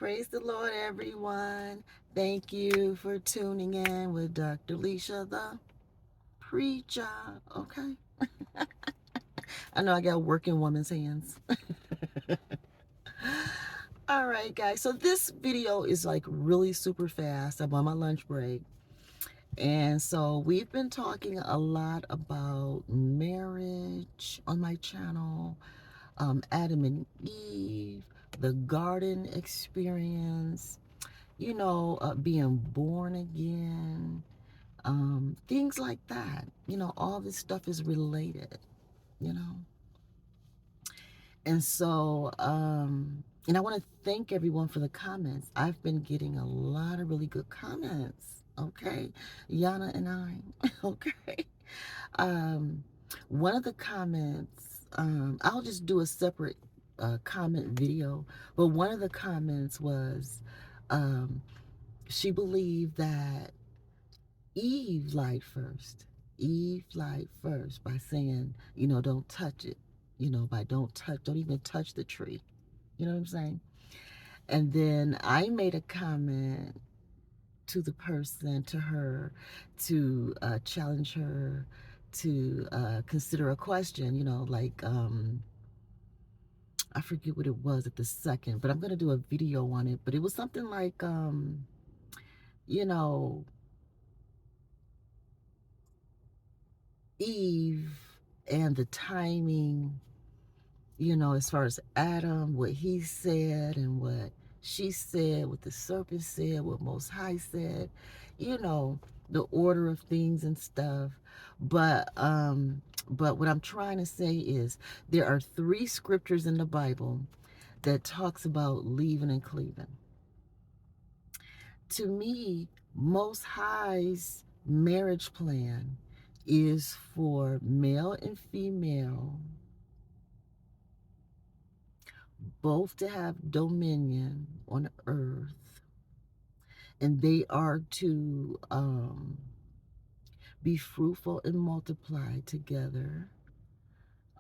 Praise the Lord, everyone. Thank you for tuning in with Dr. Leisha, the preacher. Okay. I know I got working woman's hands. All right, guys. So this video is like really super fast. I'm on my lunch break. And so we've been talking a lot about marriage on my channel, Adam and Eve, the garden experience, being born again, things like that. All this stuff is related, you know. And so, and I want to thank everyone for the comments. I've been getting a lot of really good comments. Okay, Yana and I. Okay. Um, One of the comments, I'll just do a separate comment video, but one of the comments was, um, she believed that Eve lied first. Eve lied first by saying, don't touch it. By don't even touch the tree. You know what I'm saying? And then I made a comment to the person, to her, to challenge her to consider a question, I forget what it was at the second, but I'm going to do a video on it. But it was something like, you know, Eve and the timing, as far as Adam, what he said and what she said, what the serpent said, what Most High said, the order of things and stuff. But what I'm trying to say is there are 3 scriptures in the Bible that talks about leaving and cleaving. To me, Most High's marriage plan is for male and female both to have dominion on earth, and they are to be fruitful and multiply together.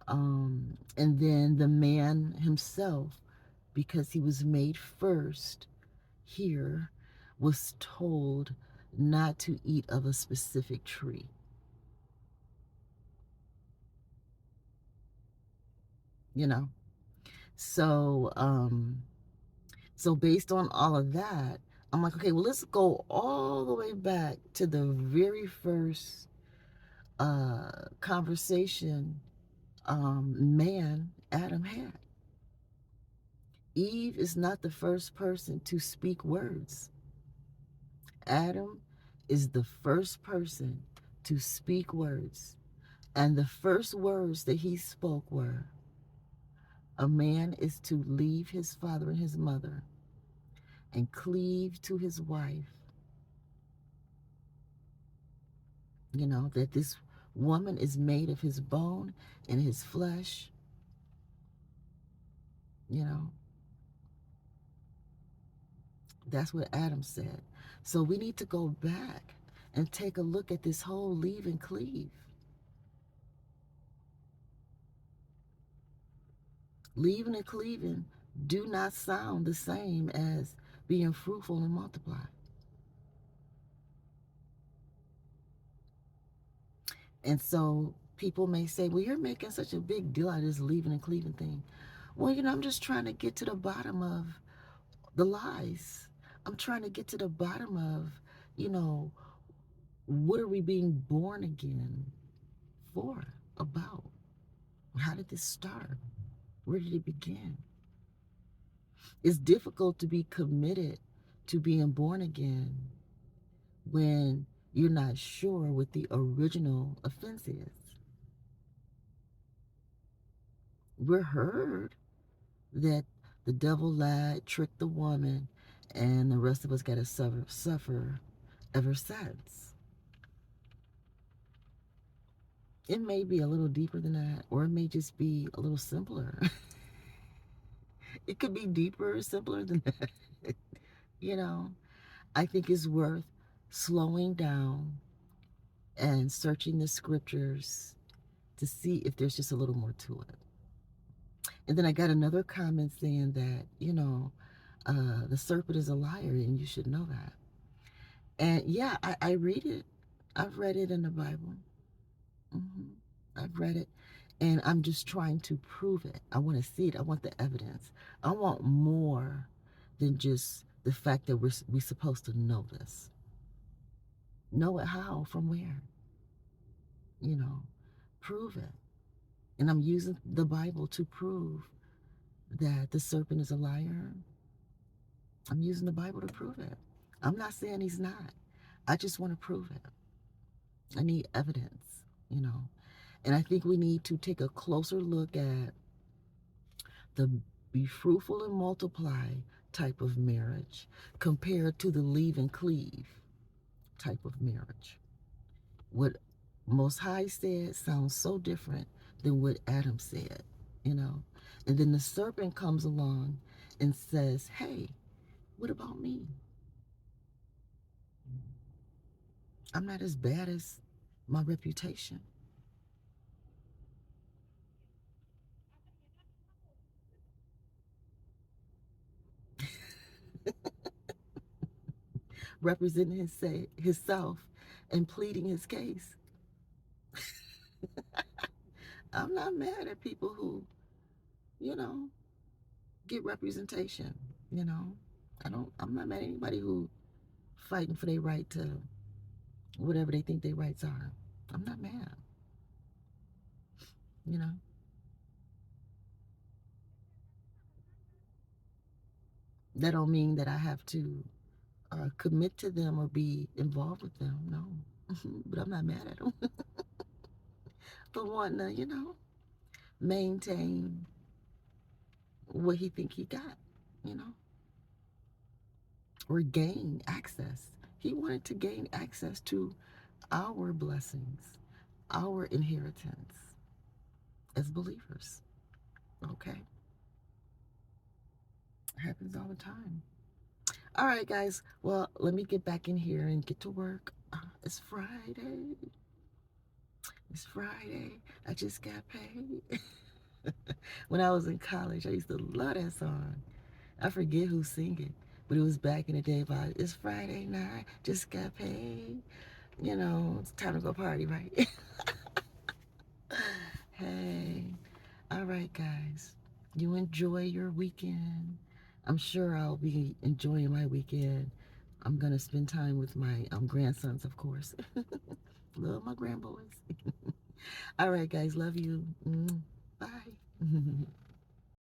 And then the man himself, because he was made first here, was told not to eat of a specific tree. You know, so so based on all of that, I'm like, okay, well, let's go all the way back to the very first conversation man Adam had. Eve is not the first person to speak words. Adam is the first person to speak words. And the first words that he spoke were, a man is to leave his father and his mother and cleave to his wife. That this woman is made of his bone and his flesh. You know, that's what Adam said. So we need to go back and take a look at this whole leave and cleave. Leaving and cleaving do not sound the same as being fruitful and multiply. And so people may say, well, you're making such a big deal out of this leaving and cleaving thing. Well, I'm just trying to get to the bottom of the lies. I'm trying to get to the bottom of, you know, what are we being born again for? About? How did this start? Where did it begin? It's difficult to be committed to being born again when you're not sure what the original offense is. We're heard that the devil lied, tricked the woman, and the rest of us got to suffer ever since. It may be a little deeper than that, or it may just be a little simpler. It could be deeper or simpler than that. you know, I think it's worth slowing down and searching the scriptures to see if there's just a little more to it. And then I got another comment saying that, The serpent is a liar, and you should know that. And yeah, I read it. I've read it in the Bible. hmm I've read it, and I'm just trying to prove it. I want to see it. I want the evidence. I want more than just the fact that we supposed to know this. Know it how? From where? You know, prove it. And I'm using the Bible to prove that the serpent is a liar. I'm using the Bible to prove it. I'm not saying he's not. I just want to prove it. I need evidence, you know. And I think we need to take a closer look at the be fruitful and multiply type of marriage compared to the leave and cleave type of marriage. What Most High said sounds so different than what Adam said, you know. And then the serpent comes along and says, hey, what about me? I'm not as bad as my reputation. Representing himself and pleading his case. I'm not mad at people who, you know, get representation, you know. I'm not mad at anybody who fighting for their right to whatever they think their rights are. I'm not mad, you know. That don't mean that I have to commit to them or be involved with them, no. But I'm not mad at them for wanting to, you know, maintain what he think he got, you know, or gain access. He wanted to gain access to our blessings, our inheritance as believers. Okay, happens all the time. All right, guys. Well, let me get back in here and get to work. It's Friday. It's Friday. I just got paid. When I was in college, I used to love that song. I forget who sing it, but it was back in the day about it's Friday night, just got paid. You know, it's time to go party, right? Hey, all right, guys. You enjoy your weekend. I'm sure I'll be enjoying my weekend. I'm gonna spend time with my grandsons, of course. Love my grandboys. All right, guys. Love you. Bye.